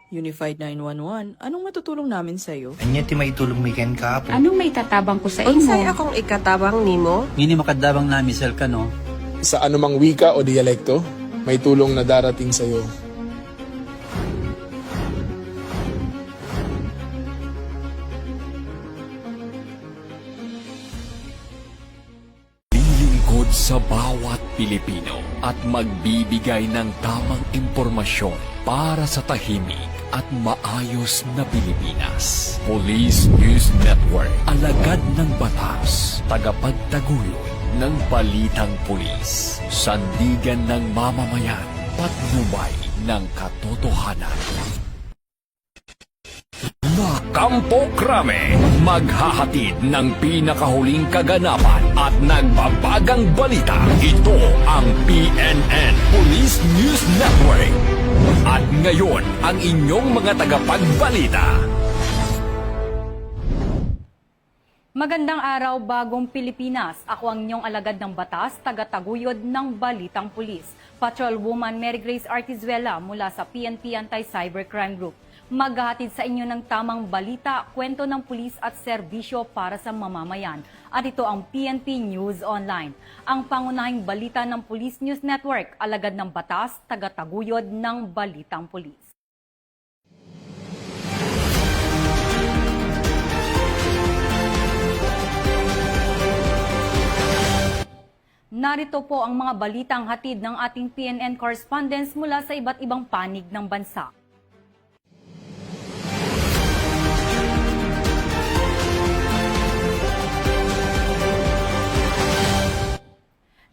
Unified 911, anong matutulong namin sa'yo? Anya ti maitulong mi ken kapo. Anong may tatabang ko sa Unsay imo? akong ikatabang nimo? Ngini makadabang na misal ka no. Sa anumang wika o dialekto, may tulong na darating sa iyo. Lilingkod sa bawat Pilipino at magbibigay ng tamang impormasyon para sa tahimik at maayos na Pilipinas. Police News Network, alagad ng batas, tagapagtaguyod ng balitang pulis, sandigan ng mamamayan, patnubay ng katotohanan. Kampo Krame, maghahatid ng pinakahuling kaganapan at nagbabagang balita. Ito ang PNN Police News Network. At ngayon, ang inyong mga tagapagbalita. Magandang araw, bagong Pilipinas. Ako ang inyong alagad ng batas, tagataguyod ng Balitang Pulis. Patrolwoman Mary Grace Artizuela mula sa PNP Anti-Cybercrime Group. Maghahatid sa inyo ng tamang balita, kwento ng pulis at serbisyo para sa mamamayan. At ito ang PNP News Online. Ang pangunahing balita ng Police News Network, alagad ng batas, tagataguyod ng Balitang Pulis. Narito po ang mga balitang hatid ng ating PNN correspondents mula sa iba't ibang panig ng bansa.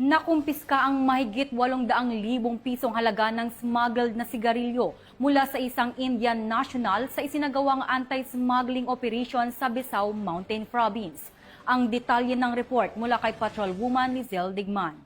Nakumpiska ang mahigit 800,000 pisong halaga ng smuggled na sigarilyo mula sa isang Indian national sa isinagawang anti-smuggling operation sa Besau Mountain Province. Ang detalye ng report mula kay Patrolwoman Lizelle Digman.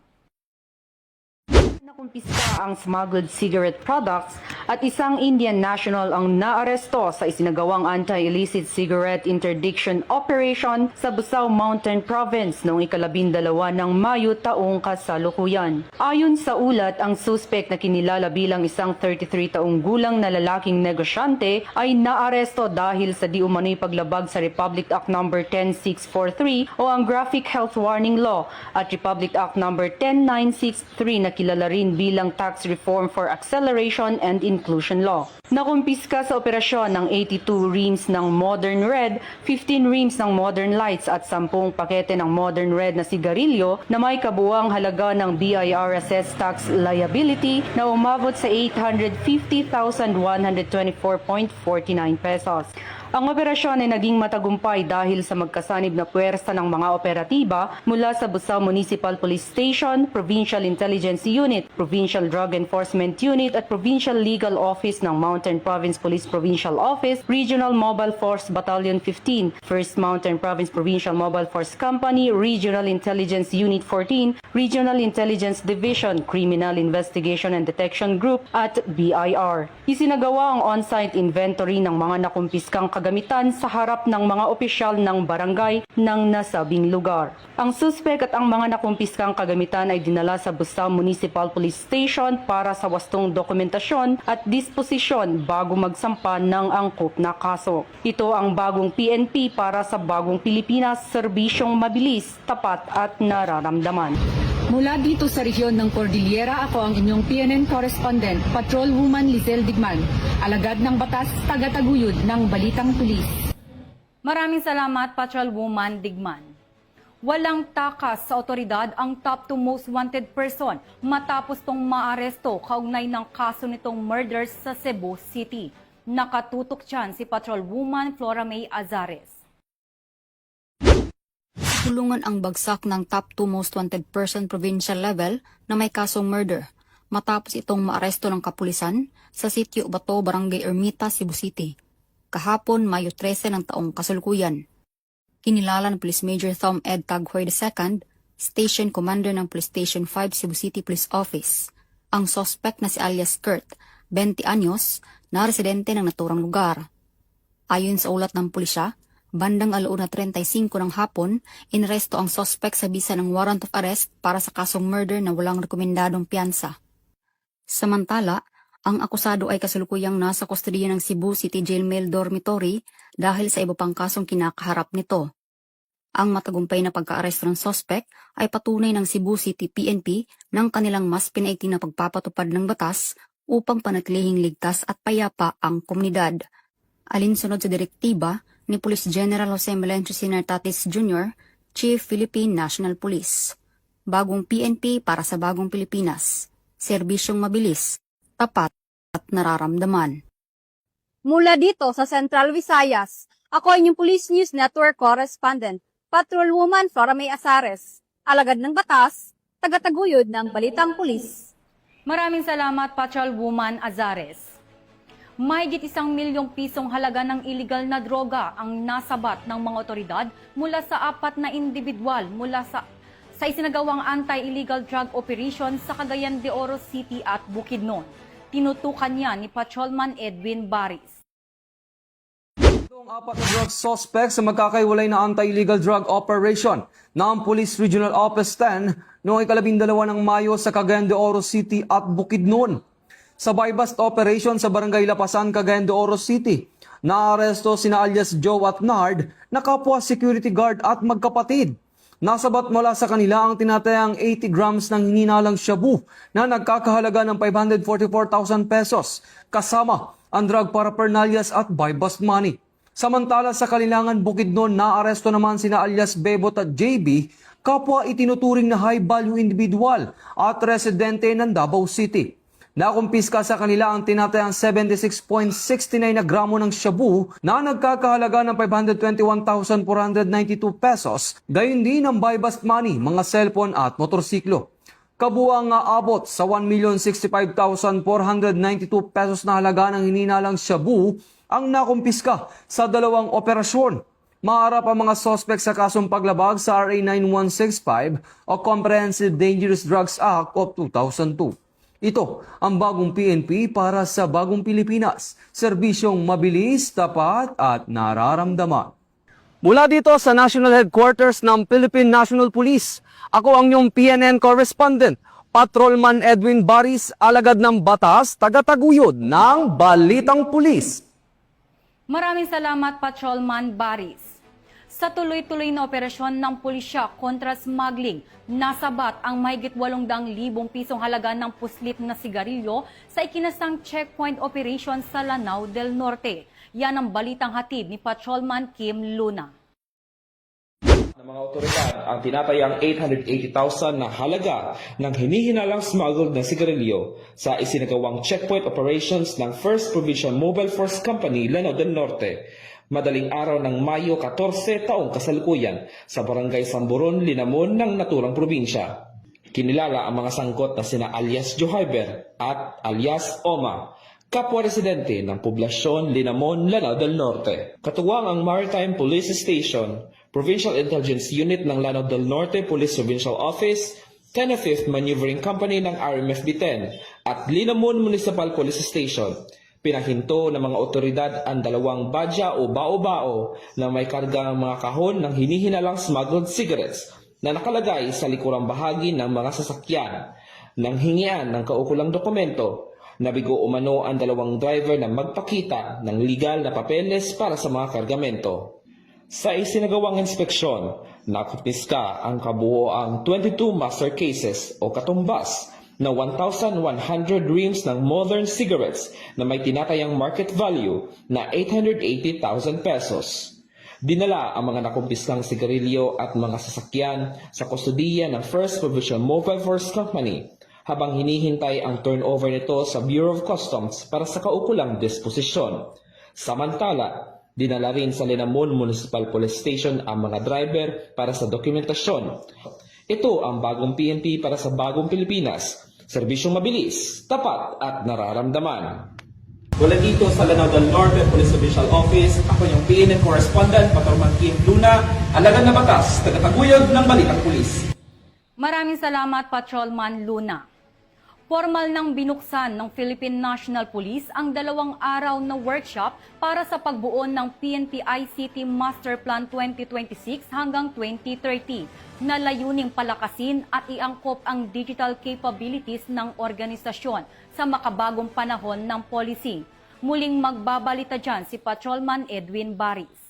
Nakumpiska ang smuggled cigarette products at isang Indian national ang naaresto sa isinagawang anti-illicit cigarette interdiction operation sa Besau Mountain Province noong ika-12 ng Mayo taong kasalukuyan. Ayon sa ulat, ang suspect na kinilala bilang isang 33 taong gulang na lalaking negosyante ay naaresto dahil sa di umano'y paglabag sa Republic Act No. 10643 o ang Graphic Health Warning Law at Republic Act No. 10963 na kilala rin bilang Tax Reform for Acceleration and Inclusion Law. Nakumpiska sa operasyon ng 82 reams ng Modern Red, 15 reams ng Modern Lights at 10 pakete ng Modern Red na sigarilyo na may kabuang halaga ng BIR tax liability na umabot sa 850,124.49 pesos. Ang operasyon ay naging matagumpay dahil sa magkasanib na puwersa ng mga operatiba mula sa Besau Municipal Police Station, Provincial Intelligence Unit, Provincial Drug Enforcement Unit at Provincial Legal Office ng Mountain Province Police Provincial Office, Regional Mobile Force Battalion 15, 1st Mountain Province Provincial Mobile Force Company, Regional Intelligence Unit 14, Regional Intelligence Division, Criminal Investigation and Detection Group at BIR. Isinagawa ang on-site inventory ng mga nakumpiskang kagamitan sa harap ng mga opisyal ng barangay ng nasabing lugar. Ang suspek at ang mga nakumpiskang kagamitan ay dinala sa Besau Municipal Police Station para sa wastong dokumentasyon at disposisyon bago magsampa ng angkop na kaso. Ito ang bagong PNP para sa bagong Pilipinas, serbisyong mabilis, tapat at nararamdaman. Mula dito sa rehiyon ng Cordillera, ako ang inyong PNN correspondent, Patrolwoman Lizelle Digman, alagad ng batas, tagataguyod ng Balitang Pulis. Maraming salamat, Patrolwoman Digman. Walang takas sa otoridad ang top 2 most wanted person matapos tong maaresto kaugnay ng kaso nitong murders sa Cebu City. Nakatutok dyan si Patrolwoman Flora May Azares. Tulungan ang bagsak ng top 2 most wanted person provincial level na may kasong murder matapos itong maaresto ng kapulisan sa sitio Bato, Barangay Ermita, Cebu City. Kahapon, Mayo 13 ng taong kasalukuyan. Kinilala ng Police Major Thom Ed Taghoy II, Station Commander ng Police Station 5 Cebu City Police Office. Ang suspect na si alias Kurt, 20 anyos, na residente ng naturang lugar. Ayon sa ulat ng pulisya, bandang 1:35 ng hapon, inaresto ang suspect sa bisa ng warrant of arrest para sa kasong murder na walang rekomendadong piyansa. Samantala, Ang akusado ay kasalukuyang nasa kustodiya ng Cebu City Jail Male Dormitory dahil sa iba pang kasong kinakaharap nito. Ang matagumpay na pagka-aresto ng suspect ay patunay ng Cebu City PNP ng kanilang mas pinaigting na pagpapatupad ng batas upang panatilihing ligtas at payapa ang komunidad. Alinsunod sa direktiba ni Police General Jose Melencio Sinartatis Jr., Chief Philippine National Police. Bagong PNP para sa bagong Pilipinas. Serbisyong mabilis, tapat at nararamdaman. Mula dito sa Central Visayas, ako ang inyong Police News Network Correspondent, Patrolwoman Flora May Azares, alagad ng batas, tagataguyod ng Balitang Pulis. Maraming salamat, Patrolwoman Azares. Mahigit 1 milyong pisong halaga ng illegal na droga ang nasabat ng mga otoridad mula sa 4 na individual mula sa isinagawang anti-illegal drug operation sa Cagayan de Oro City at Bukidnon. Tinutukan niya ni Patrolman Edwin Baris. Ang 4 na drug suspects sa magkakaiwalay na anti-illegal drug operation ng Police Regional Office 10 noong 12 ng Mayo sa Cagayan de Oro City at Bukidnon. Sa buy-bust operation sa Barangay Lapasan, Cagayan de Oro City, naaresto sina alias Joe at Nard na kapwa security guard at magkapatid. Nasabat mula sa kanila ang tinatayang 80 grams ng hininalang shabu na nagkakahalaga ng 544,000 pesos kasama ang drug paraphernalias at buy-bust money. Samantala sa Kalilangan, Bukidnon, naaresto naman sina alias Bebot at JB, kapwa itinuturing na high-value individual at residente ng Davao City. Nakumpiska sa kanila ang tinatayang 76.69 na gramo ng shabu na nagkakahalaga ng 521,492 pesos, gayon din ang buy-bust money, mga cellphone at motorsiklo. Kabuang abot sa 1,065,492 pesos na halaga ng hininalang shabu ang nakumpiska sa 2 operasyon. Maharap ang mga suspect sa kasong paglabag sa RA 9165 o Comprehensive Dangerous Drugs Act of 2002. Ito ang bagong PNP para sa bagong Pilipinas. Serbisyong mabilis, tapat at nararamdaman. Mula dito sa National Headquarters ng Philippine National Police, ako ang inyong PNN Correspondent, Patrolman Edwin Baris, alagad ng batas, tagataguyod ng Balitang Pulis. Maraming salamat, Patrolman Baris. Sa tuloy-tuloy na operasyon ng pulisya kontra smuggling, nasabat ang mahigit 800,000 pisong halaga ng puslit na sigarilyo sa ikinasang checkpoint operation sa Lanao del Norte. Yan ang balitang hatid ni Patrolman Kim Luna. Ng mga otoridad ang tinatayang 880,000 na halaga ng hinihinalang smuggled na sigarilyo sa isinagawang checkpoint operations ng 1st Provincial Mobile Force Company, Lanao del Norte. Madaling araw ng Mayo 14 taong kasalukuyan sa Barangay Samburon, Linamon ng naturang probinsya. Kinilala ang mga sangkot na sina alias Johyber at alias Oma, kapwa residente ng poblasyon Linamon, Lanao del Norte. Katuwang ang Maritime Police Station, Provincial Intelligence Unit ng Lanao del Norte Police Provincial Office, 10th Maneuvering Company ng RMFB-10 at Linamon Municipal Police Station. Pinahinto ng mga otoridad ang 2 badya o bao-bao na may karga ng mga kahon ng hinihinalang smuggled cigarettes na nakalagay sa likurang bahagi ng mga sasakyan. Nang hingian ng kaukulang dokumento, nabigo umano ang 2 driver na magpakita ng legal na papeles para sa mga kargamento. Sa isinagawang inspeksyon, nakumpiska ang kabuoang 22 master cases o katumbas na 1,100 reams ng modern cigarettes na may tinatayang market value na 880,000 pesos. Dinala ang mga nakumpiskang sigarilyo at mga sasakyan sa kustodiya ng 1st Provincial Mobile Force Company habang hinihintay ang turnover nito sa Bureau of Customs para sa kaukulang disposisyon. Samantala, dinala rin sa Linamon Municipal Police Station ang mga driver para sa dokumentasyon. Ito ang bagong PNP para sa bagong Pilipinas. Serbisyong mabilis, tapat at nararamdaman. Mula dito sa Lanao del Norte Police Provincial Office, ako yung PNN Correspondent, Patrolman Kim Luna, alagad na batas, tagataguyod ng Balitang Pulis. Maraming salamat, Patrolman Luna. Formal nang binuksan ng Philippine National Police ang 2 araw na workshop para sa pagbuo ng PNP ICT Master Plan 2026 hanggang 2030 na layuning palakasin at iangkop ang digital capabilities ng organisasyon sa makabagong panahon ng policy. Muling magbabalita dyan si Patrolman Edwin Baris.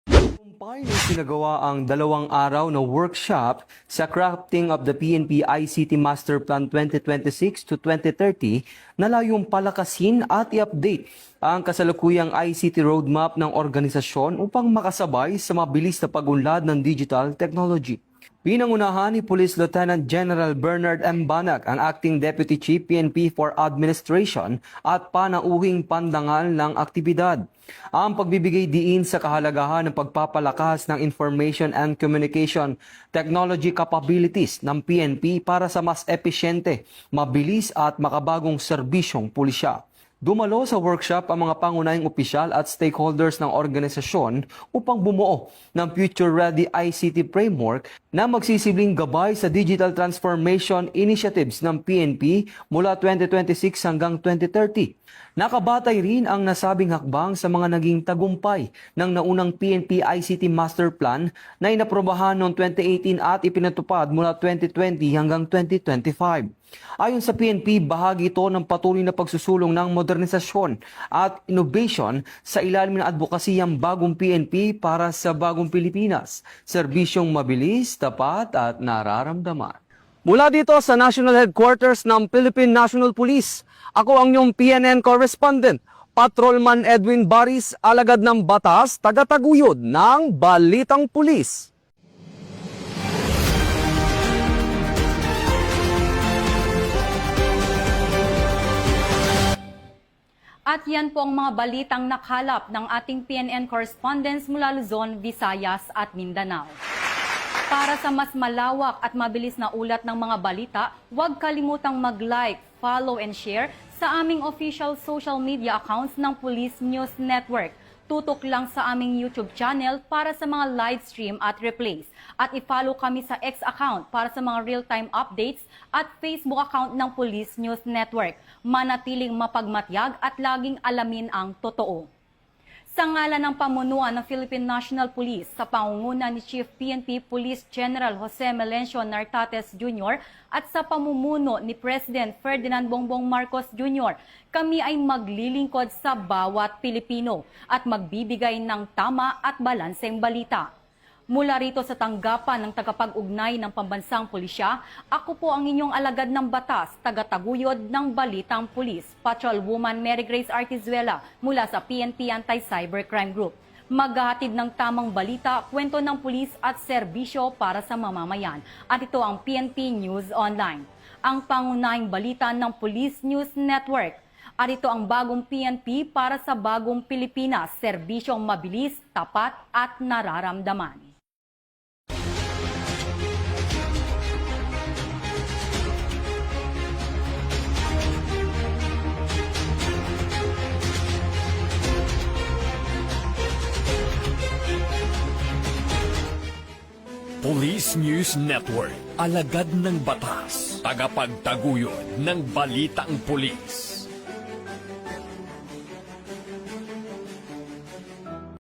Tagumpay na sinagawa ang 2 araw na workshop sa crafting of the PNP ICT Master Plan 2026 to 2030 na layong palakasin at i-update ang kasalukuyang ICT roadmap ng organisasyon upang makasabay sa mabilis na pagunlad ng digital technology. Pinangunahan ni Police Lieutenant General Bernard M. Banag, ang Acting Deputy Chief PNP for Administration at panauhing pandangal ng aktibidad. Ang pagbibigay diin sa kahalagahan ng pagpapalakas ng information and communication technology capabilities ng PNP para sa mas epesyente, mabilis at makabagong serbisyong pulisya. Dumalo sa workshop ang mga pangunahing opisyal at stakeholders ng organisasyon upang bumuo ng future-ready ICT framework na magsisibling gabay sa digital transformation initiatives ng PNP mula 2026 hanggang 2030. Nakabatay rin ang nasabing hakbang sa mga naging tagumpay ng naunang PNP ICT Master Plan na inaprobahan noong 2018 at ipinatupad mula 2020 hanggang 2025. Ayon sa PNP, bahagi ito ng patuloy na pagsusulong ng modernisasyon at innovation sa ilalim ng advokasiyang bagong PNP para sa bagong Pilipinas, serbisyong mabilis, tapat at nararamdaman. Mula dito sa National Headquarters ng Philippine National Police, ako ang inyong PNN correspondent, Patrolman Edwin Baris, alagad ng batas, tagataguyod ng Balitang Pulis. At yan po ang mga balitang nakalap ng ating PNN correspondents mula Luzon, Visayas at Mindanao. Para sa mas malawak at mabilis na ulat ng mga balita, huwag kalimutang mag-like, follow and share sa aming official social media accounts ng Police News Network. Tutok lang sa aming YouTube channel para sa mga live stream at replays. At i-follow kami sa X account para sa mga real-time updates at Facebook account ng Police News Network. Manatiling mapagmatyag at laging alamin ang totoo. Sa ngalan ng pamunuan ng Philippine National Police sa pangunguna ni Chief PNP Police General Jose Melencio Nartates Jr. at sa pamumuno ni President Ferdinand Bongbong Marcos Jr., kami ay maglilingkod sa bawat Pilipino at magbibigay ng tama at balanseng balita. Mula rito sa tanggapan ng tagapag-ugnay ng Pambansang Pulisya, ako po ang inyong alagad ng batas, tagataguyod ng Balitang Pulis, Patrolwoman Mary Grace Artizuela mula sa PNP Anti-Cybercrime Group. Maghahatid ng tamang balita, kwento ng pulis at serbisyo para sa mamamayan. At ito ang PNP News Online, ang pangunahing balita ng Police News Network. At ito ang bagong PNP para sa bagong Pilipinas, serbisyong mabilis, tapat at nararamdaman. Police News Network, alagad ng batas, tagapagtaguyod ng Balitang Pulis.